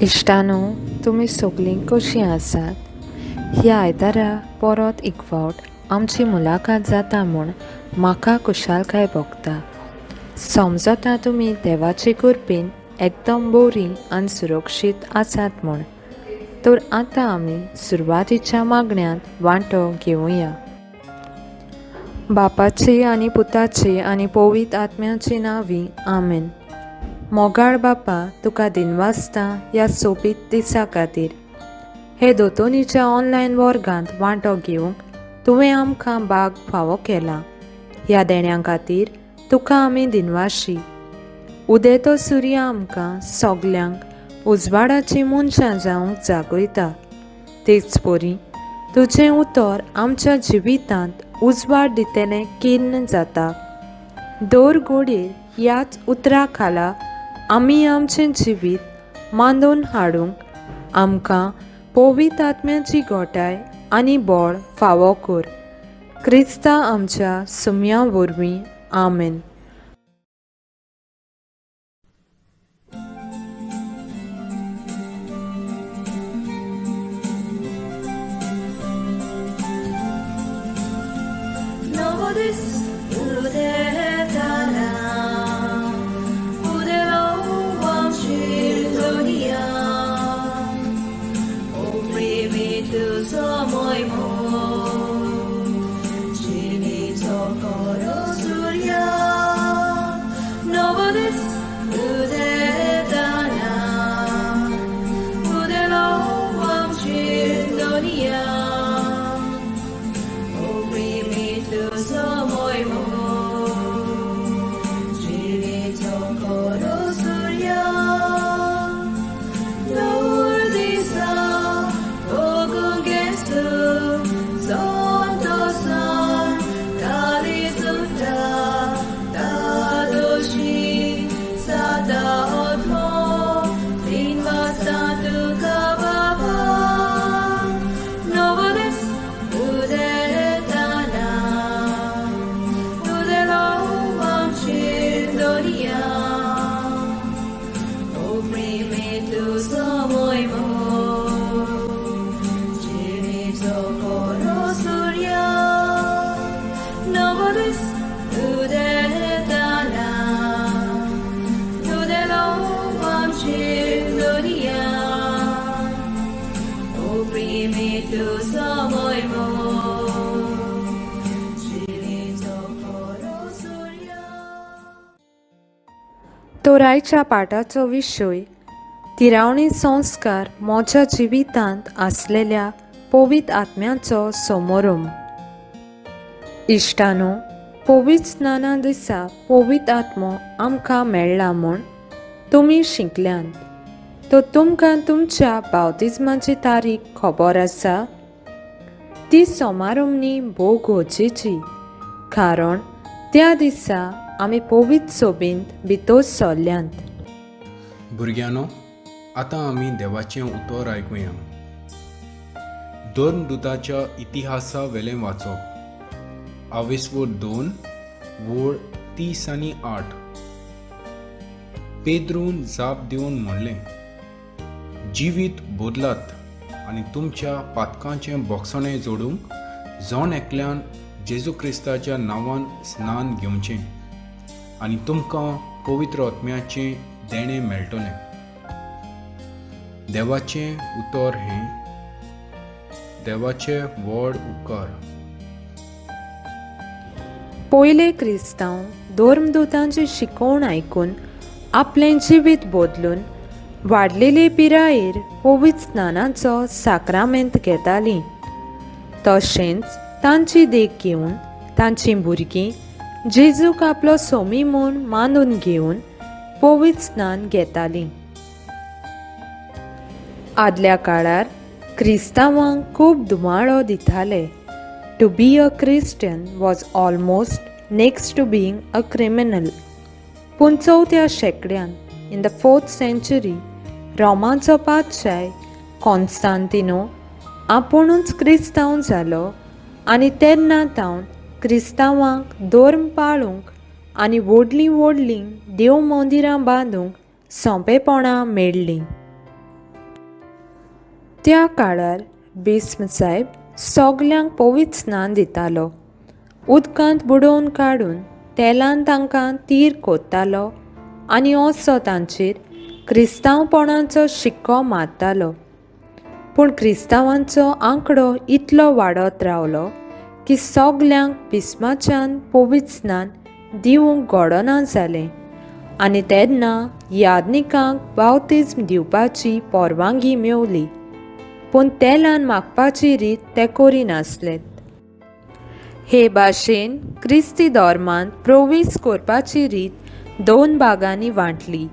इश्टानो, तुमी सगळीं कशीं आसात? ह्या आयतारा परत एक फावट आमची मुलाखत जाता म्हूण म्हाका खुशालकाय भोगता. समजता तुमी देवाचे कृपेन एकदम बरी आनी सुरक्षीत आसात म्हूण. तर आतां आमी सुरवातीच्या मागण्यांत वांटो घेवया. बापाचे आनी पुताचे आनी पवित्र आत्म्याचे नांवी आमेन. मोगाळ बापा, तुका दिनवासता ह्या सोबीत दिसा खातीर. हे दोतोनीच्या ऑनलायन वर्गांत वांटो घेवंक तुवें आमकां भाग फावो केला. ह्या देण्यां खातीर तुका आमी दिनवाशी. उदेतो सूर्य आमकां सगल्यांक उजवाडाची मनशां जावंक जागयता. तेच परी तुजें उतर आमच्या जिवितांत उजवाड दितेलें कीर्ण जाता. दर घडयेर ह्याच उतरा खाला आमी आमचें जिवीत मांडून हाडूंक आमकां पवित्र आत्म्याची घोटाय आनी बळ फावो कर. क्रिस्ता आमच्या सुमया वरवीं आमेन. तर आयच्या पाठाचो विशय तिरावणी संस्कार म्हज्या जिवितांत आसलेल्या पवित्र आत्म्याचो समारंभ. इश्टानो, पवित्र स्नाना दिसा पवित्र आत्मो आमकां मेळ्ळा म्हूण तुमी शिकल्यांत. तो तुमकां तुमच्या बावतिजमाची तारीख खबर आसा? ती समारंभनी भोव गरजेची, कारण त्या दिसा आमी पवित्र सोबींत भितर सरल्यांत. भुरग्यानो, आतां आमी देवाचें उतर आयकुया. धर्मदुताच्या इतिहासा वेलें वाचप. आवेसवड 2 वळ 30 आनी 8. पेद्रून जाप दिवन म्हणलें, जिवीत बदलात आनी तुमच्या पातकांचें बोगसणें जोडूंक जण एकल्यान जेजू क्रिस्ताच्या नांवान स्नान घेवचें आनी तुमकां पवित्र आत्म्याचें देणें मेळटलें. देवाचें उतर हें देवाचे व्हड उपकार. पयले क्रिस्तांव धर्मदूतांची शिकवण आयकून आपलें जिवीत बदलून वाडलेले पिरायेर पवित्र स्नानाचो साक्रामेंत घेतालीं. तशेंच तांची देख घेवन तांचीं भुरगीं जेजूक आपलो सोमी म्हूण मानून घेवन पवित्र स्नान घेतालीं. आदल्या काळार क्रिस्तांवांक खूब दुमाळो दिताले. To be a Christian was almost next to being a criminal. पूण 4थ्या शेंकड्यान इन द 4th century रोमाचो पातशाय कॉन्स्टांतिनो आपुणूच क्रिस्तांव जालो आनी तेन्ना तावन क्रिस्तांवांक धर्म पाळूंक आनी व्हडलीं व्हडलीं देव मंदिरां बांदूंक सोंपेपणां मेळ्ळीं. त्या काळार बिस्म साहेब सगल्यांक पवित्र स्नान दितालो. उदकांत बुडोवन काडून तेलान तांकां तीर कोत्तालो आनी असो तांचेर क्रिस्तांवपणाचो शिक्को मारतालो. पूण क्रिस्तांवांचो आंकडो इतलो वाडत रावलो की सगल्यांक बिस्माच्यान पवित्र स्नान दिवंक घडना जालें आनी तेन्ना यादनिकांक बावतिस्म दिवपाची परवानगी मेवली. पूण तेलान मागपाची रीत ते करिनासलेत. हे भाशेन क्रिस्ती धर्मांत प्रवेश करपाची रीत 2 भागांनी वांटली.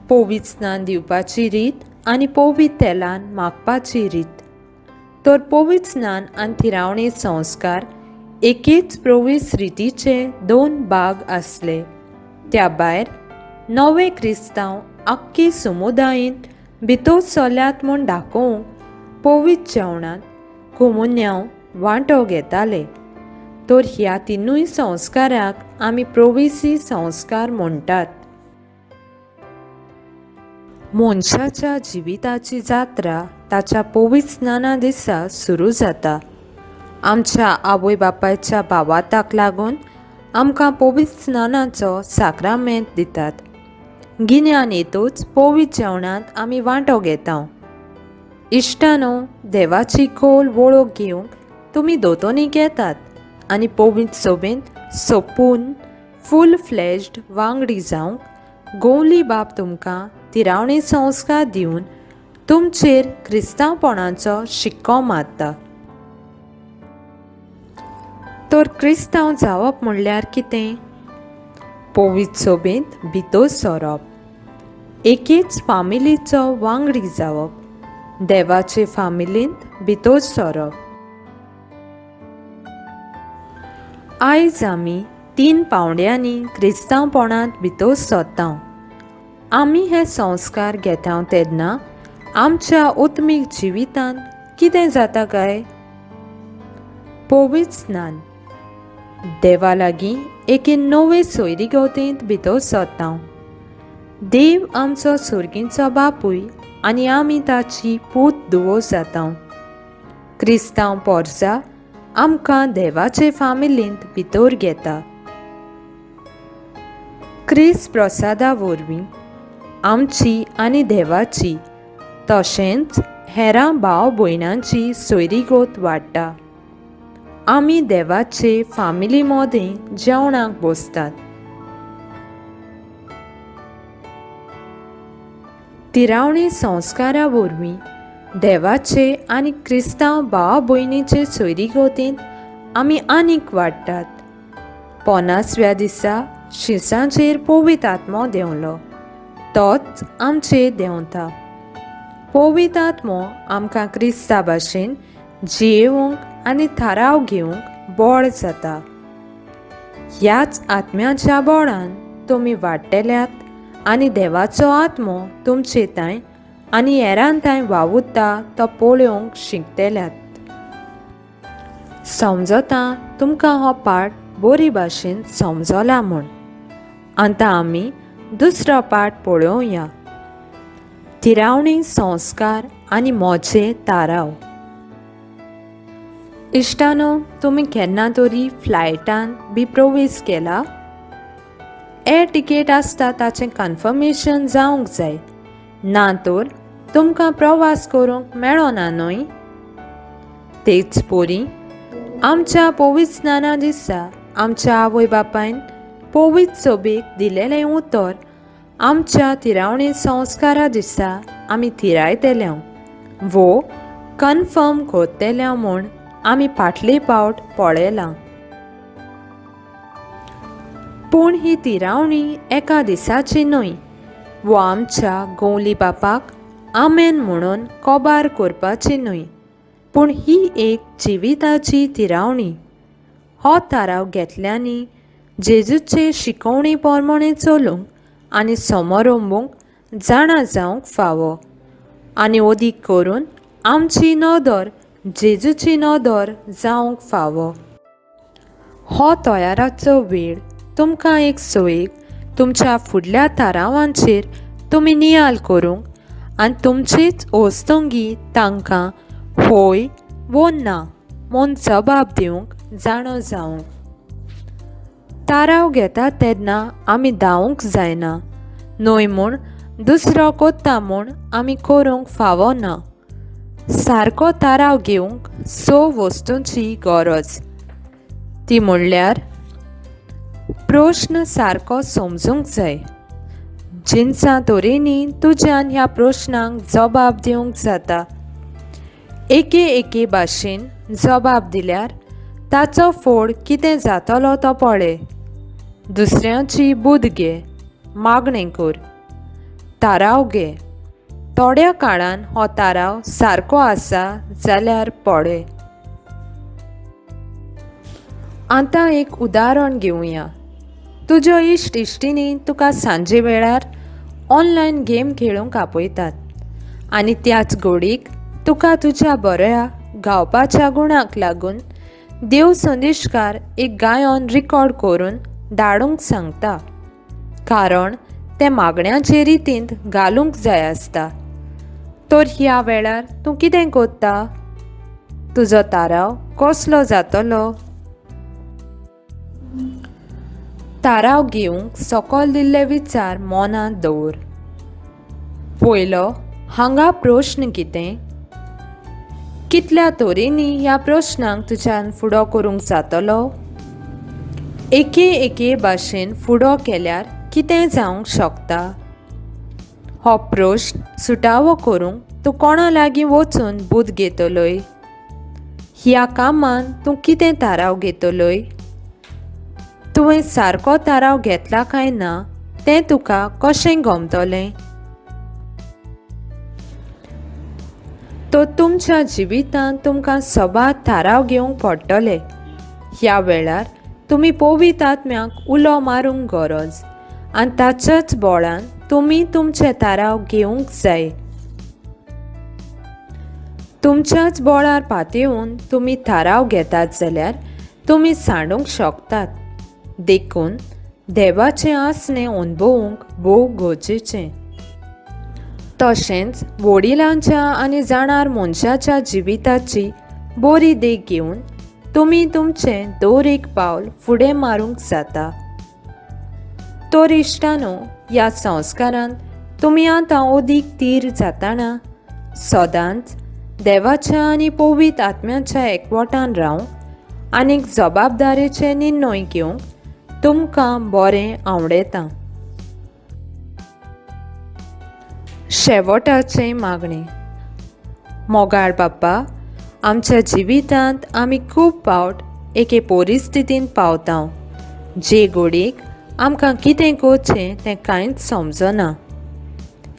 पवित्र स्नान दिवपाची रीत आनी पवित्र तेलान मागपाची रीत. तर पवित्र स्नान आनी थिरावणी संस्कार एकेच प्रवेश रितीचे 2 भाग आसले. त्या भायर नवे क्रिस्तांव आख्खी समुदायींत भितर चल्ल्यात म्हूण दाखोवंक पवित्र जेवणांत कोमुन्यांव वांटो घेताले. तर ह्या तिनूय संस्काराक आमी प्रवेशी संस्कार म्हणटात. मनशाच्या जिविताची जात्रा ताच्या पवित्र स्नाना दिसा सुरू जाता. आमच्या आवय बापायच्या भावाताक लागून आमकां पवित्र स्नानाचो साक्रामेंत दितात. गिन्यान येतूच पवित्र जेवणांत आमी वांटो घेता. इश्टानो, देवाची खोल वळख घेवंक तुमी दोतोनीक येतात आनी पवित्र सोबेंत सोपून फूल फ्लेज्ड वांगडी जावंक गवली बाब तुमकां थिरावणी संस्कार दिवन तुमचेर क्रिस्तांवपणाचो शिक्को मारता. तर क्रिस्तांव जावप म्हणल्यार कितें? पवित्र सोबेंत भितर सरप, एकेच फामिलीचो वांगडी जावप, देवाचे फामिलींत भितर सरप. आयज आमी 3 पावंड्यांनी क्रिस्तांवपणांत भितर सरता. आमी हे संस्कार घेता तेन्ना आमच्या उत्मीक जिवितांत कितें जाता काय? पवित्र स्नान. देवा लागीं एके नवे सोयरीगवतेंत भितर सरता. देव आमचो सुर्गींचो बापूय आनी आमी ताची पूत धुवो जाता. क्रिस्तांव पोरसा आमकां देवाचे फामिलींत भितर घेता. क्रिस्त प्रसादा वरवीं आमची आनी देवाची तशेंच हेरां भाव भयणांची सोयरीगोत वाडटा. आमी देवाचे फामिली मोदें जेवणाक बसतात. थिरावणी संस्कारा वरवीं देवाचे आनी क्रिस्तांव भाव भयणीचे सोयरीगोतींत आमी आनीक वाडटात. 50व्या दिसा शिसांचेर पवित्र आत्मो देंवलो. तोच आमचेर देंवता. पवित्र आत्मो आमकां क्रिस्ता भाशेन जियेवंक आनी थाराव घेवंक बळ जाता. ह्याच आत्म्याच्या बळान तुमी वाडटेल्यात आनी देवाचो आत्मो तुमचे तांय आनी हेरां तांय वावुरता तो पळोवंक शिकतेल्यात. समजता तुमकां हो पाठ बरी भाशेन समजला म्हूण. आतां आमी दुसरो पाठ पळोवया. थिरावणी संस्कार आनी मोचे थाराव. इश्टानो, तुमी केन्ना तरी फ्लायटान बी प्रवेश केला? एअर टिकेट आसता ताचें कन्फर्मेशन जावंक जाय, ना तर तुमकां प्रवास करूंक मेळना न्हय. तेच परी आमच्या पवित्र स्नाना दिसा आमच्या आवय बापायन पवित्र सोबेक दिलेलें उतर आमच्या थिरावणी संस्कारा दिसा आमी थिरायतेल्या वो कन्फर्म करतेल्या म्हूण आमी फाटली पावट पळयलां. पूण ही थिरावणी एका दिसाची न्हय. वो आमच्या गवली बापाक आमेन म्हणून कोबार करपाची न्हय, पूण ही एक जिविताची थिरावणी. हो थाराव घेतल्यानी जेजूचे शिकवणी प्रमाणे चलूंक आनी समोरंबूंक जाणा जावंक फावो आनी ओदीक करून आमची नदर जेजूची नदर जावंक फावो. हो तयाराचो वेळ तुमकां एक सोयेक तुमच्या फुडल्या थारावांचेर तुमी नियाल करूंक आनी तुमचीच ओस्तोंगी तांकां होय वो ना म्हूण जबाब दिवंक जाणो जावंक. ताराव घेता तेन्ना आमी धांवूंक जायना, न्हय म्हूण दुसरो कोत्ता म्हूण आमी करूंक फावो ना. सारको ताराव घेवंक 6 वस्तूंची गरज. ती म्हणल्यार प्रश्न सारको समजूंक जाय. जिन्सा तरेनी तुज्यान ह्या प्रश्नांक जबाब दिवंक जाता. एके भाशेन जबाब दिल्यार ताचो फळ कितें जातलो तो पळय. दुसऱ्याची बूद घे, मागणें कर. ताराव घे. थोड्या काळान हो ताराव सारको आसा जाल्यार पळय. आतां एक उदाहरण घेवया. तुज्यो इश्टिणी तुका सांजे वेळार ऑनलायन गेम खेळूंक आपयतात आनी त्याच घडीक तुका तुज्या बऱ्या गावपाच्या गुणांक लागून देव संदेशकार एक गायन रिकॉर्ड करून धाडूंक सांगता, कारण तें मागण्याचे रितींत घालूंक जाय आसता. तर ह्या वेळार तूं कितें कोत्ता? तुजो ताराव कसलो जातलो? ताराव घेवंक सकयल दिल्ले विचार मनांत दवर. पयलो, हांगा प्रश्न कितें? कितल्या तरेनी ह्या प्रश्नांक तुज्यान फुडो करूंक जातलो? एके भाशेन फुडो केल्यार कितें जावंक शकता? हो प्रश्न सुटावो करूंक तूं कोणा लागीं वचून बूद घेतलोय? ह्या कामान तूं कितें ताराव घेतलोय? तुवें सारको ताराव घेतला काय ना तें तुका कशें गमतलें? तो तुमच्या जिवितांत तुमकां सबात ताराव घेवंक पडटले. ह्या वेळार तुमी पवित्र आत्म्याक उलो मारूंक गरज आनी ताच्याच बळान तुमी तुमचे ताराव घेवंक जाय. तुमच्याच बळार पातयेवन तुमी थाराव घेतात जाल्यार तुमी सांडूंक शकतात. देखून देवाचें आसणें अनुभवूंक भोव गरजेचें. तशेंच वडिलांच्या आनी जाणार मनशाच्या जिविताची बरी देख घेवन तुमी तुमचें दर एक पावल फुडें मारूंक जाता. तर इश्टानो, ह्या संस्कारांत तुमी आतां अदीक तीर जाताना सदांच देवाच्या आनी पवित्र आत्म्याच्या एकवटान रावंक आनीक जबाबदारेचे निर्णय घेवंक तुमकां बरें आवडेता. शेवटाचें मागणें. मोगाळ बाप्पा, आमच्या जिवितांत आमी खूब फावट एके परिस्थितींत पावता जे घडीक आमकां कितें करचें तें कांयच समजना.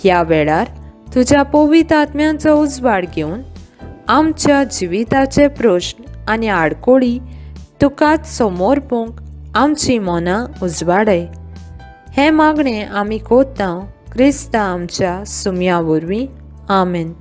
ह्या वेळार तुज्या पवित्र आत्म्याचो उजवाड घेवन आमच्या जिविताचे प्रश्न आनी आडकोळी तुकाच समोरपूंक आमची मनां उजवाडय. हें मागणें आमी कोत्ता क्रिस्ता आमच्या सुमया वरवीं. आमेन.